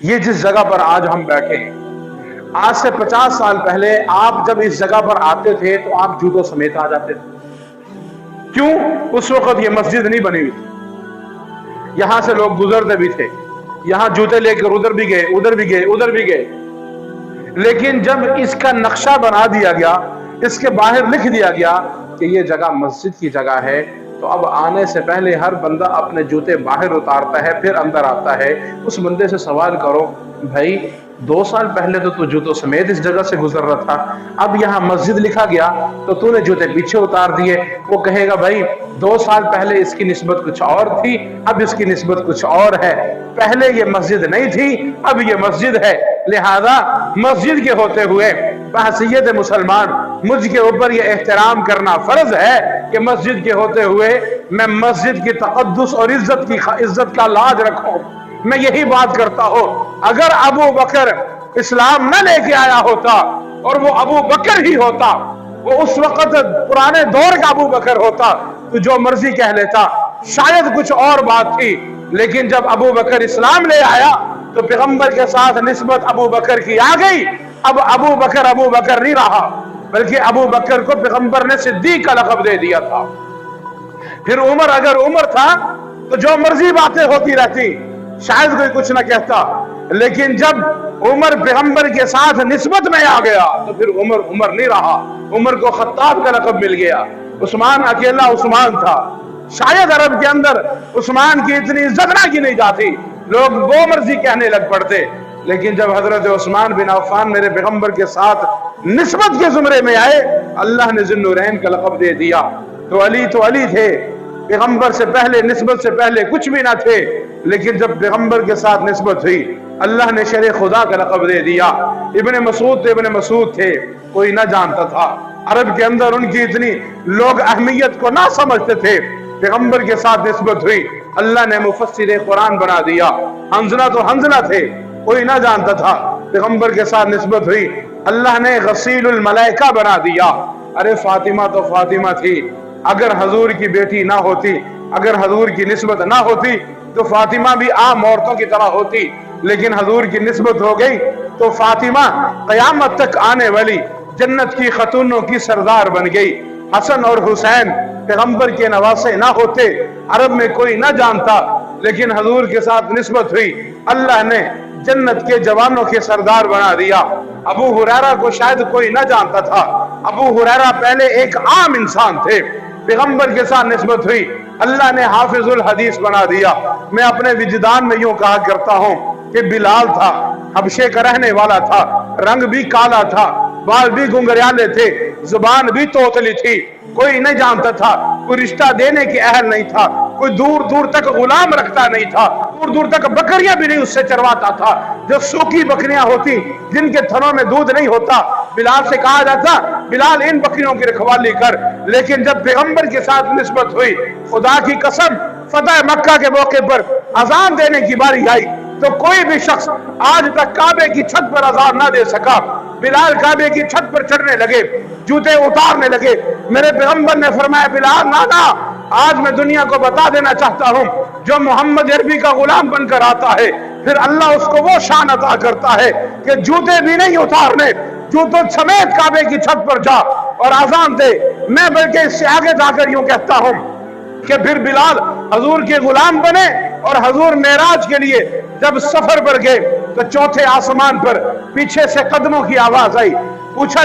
یہ جس جگہ پر آج ہم بیٹھے ہیں، آج سے 50 سال پہلے آپ جب اس جگہ پر آتے تھے تو آپ جوتوں سمیت آ جاتے تھے۔ کیوں؟ اس وقت یہ مسجد نہیں بنی ہوئی تھی، یہاں سے لوگ گزرتے بھی تھے، یہاں جوتے لے کر ادھر بھی گئے، ادھر بھی گئے، ادھر بھی گئے۔ لیکن جب اس کا نقشہ بنا دیا گیا، اس کے باہر لکھ دیا گیا کہ یہ جگہ مسجد کی جگہ ہے، تو اب آنے سے پہلے ہر بندہ اپنے جوتے باہر اتارتا ہے، پھر اندر آتا ہے۔ اس بندے سے سوال کرو، بھائی 2 سال پہلے تو جوتوں سمیت اس جگہ سے گزر رہا تھا، اب یہاں مسجد لکھا گیا تو تو نے جوتے پیچھے اتار دیے۔ وہ کہے گا بھائی 2 سال پہلے اس کی نسبت کچھ اور تھی، اب اس کی نسبت کچھ اور ہے، پہلے یہ مسجد نہیں تھی، اب یہ مسجد ہے۔ لہذا مسجد کے ہوتے ہوئے بحیثیت مسلمان مجھ کے اوپر یہ احترام کرنا فرض ہے کہ مسجد کے ہوتے ہوئے میں مسجد کی تقدس اور عزت کا لاج رکھوں۔ میں یہی بات کرتا ہوں، اگر ابو بکر اسلام نہ لے کے آیا ہوتا اور وہ ابو بکر ہی ہوتا، وہ اس وقت پرانے دور کا ابو بکر ہوتا تو جو مرضی کہہ لیتا، شاید کچھ اور بات تھی۔ لیکن جب ابو بکر اسلام لے آیا تو پیغمبر کے ساتھ نسبت ابو بکر کی آ گئی۔ اب ابو بکر نہیں رہا، بلکہ ابو بکر کو پیغمبر نے صدیق کا لقب دے دیا تھا۔ پھر عمر اگر عمر تھا تو جو مرضی باتیں ہوتی رہتی، شاید کوئی کچھ نہ کہتا، لیکن جب عمر پیغمبر کے ساتھ نسبت میں آ گیا تو پھر عمر نہیں رہا، عمر کو خطاب کا لقب مل گیا۔ عثمان اکیلا عثمان تھا، شاید عرب کے اندر عثمان کی اتنی عزت نہ کی نہیں جاتی، لوگ وہ مرضی کہنے لگ پڑتے۔ لیکن جب حضرت عثمان بن عفان میرے پیغمبر کے ساتھ نسبت کے زمرے میں آئے، اللہ نے ذو النورین کا لقب دے دیا۔ تو علی تھے، پیغمبر سے پہلے نسبت سے پہلے کچھ بھی نہ تھے، لیکن جب پیغمبر کے ساتھ نسبت ہوئی اللہ نے شرع خدا کا لقب دے دیا۔ ابن مسعود تھے، کوئی نہ جانتا تھا، عرب کے اندر ان کی اتنی لوگ اہمیت کو نہ سمجھتے تھے، پیغمبر کے ساتھ نسبت ہوئی، اللہ نے مفسر قرآن بنا دیا۔ حنظلہ تھے، کوئی نہ جانتا تھا، پیغمبر کے ساتھ نسبت ہوئی، اللہ نے غسیل الملائکہ بنا دیا۔ ارے فاطمہ تو فاطمہ تھی، اگر حضور کی بیٹی نہ ہوتی، اگر حضور کی نسبت نہ ہوتی تو فاطمہ بھی عام عورتوں کی طرح ہوتی، لیکن حضور کی نسبت ہو گئی تو فاطمہ قیامت تک آنے والی جنت کی خاتونوں کی سردار بن گئی۔ حسن اور حسین پیغمبر کے نواسے نہ ہوتے، عرب میں کوئی نہ جانتا، لیکن حضور کے ساتھ نسبت ہوئی، اللہ نے جنت کے جوانوں کے سردار بنا دیا۔ ابو ہریرہ کو شاید کوئی نہ جانتا تھا، ابو ہریرہ پہلے ایک عام انسان تھے، پیغمبر کے ساتھ نسبت ہوئی، اللہ نے حافظ الحدیث بنا دیا۔ میں اپنے وجدان میں یوں کہا کرتا ہوں کہ بلال تھا، حبشے کا رہنے والا تھا، رنگ بھی کالا تھا، بال بھی گنگریالے تھے، زبان بھی توتلی تھی، کوئی نہیں جانتا تھا، کوئی رشتہ دینے کے اہل نہیں تھا، کوئی دور دور تک غلام رکھتا نہیں تھا، دور دور تک بکریاں بھی نہیں اس سے چرواتا تھا۔ جو سوکھی بکریاں ہوتی جن کے تھنوں میں دودھ نہیں ہوتا، بلال سے کہا جاتا بلال ان بکریوں کی رکھوالی کر۔ لیکن جب پیغمبر کے ساتھ نسبت ہوئی، خدا کی قسم فتح مکہ کے موقع پر اذان دینے کی باری آئی تو کوئی بھی شخص آج تک کعبے کی چھت پر اذان نہ دے سکا۔ بلال کعبے کی چھت پر چڑھنے لگے، جوتے اتارنے لگے، میرے پیغمبر نے فرمایا بلال نانا، آج میں دنیا کو بتا دینا چاہتا ہوں، جو محمد عربی کا غلام بن کر آتا ہے پھر اللہ اس کو وہ شان عطا کرتا ہے کہ جوتے بھی نہیں اتارنے، جوتوں سمیت کعبے کی چھت پر جا اور اذان دے۔ میں بلکہ اس سے آگے جا کر یوں کہتا ہوں کہ پھر بلال حضور کے غلام بنے، اور حضور معراج کے لیے جب سفر پر گئے تو چوتھے آسمان پر پیچھے سے قدموں کی آواز آئی، پوچھا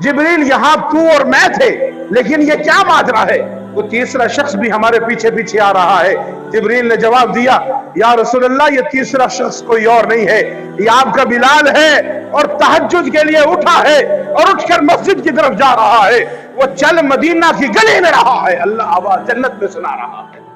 جبریل یہاں تو اور میں تھے، لیکن یہ کیا ماجرا ہے؟ وہ تیسرا شخص بھی ہمارے پیچھے پیچھے آ رہا ہے۔ جبریل نے جواب دیا، یا رسول اللہ یہ تیسرا شخص کوئی اور نہیں ہے، یہ آپ کا بلال ہے، اور تہجد کے لیے اٹھا ہے اور اٹھ کر مسجد کی طرف جا رہا ہے، وہ چل مدینہ کی گلی میں رہا ہے، اللہ آواز جنت میں سنا رہا ہے۔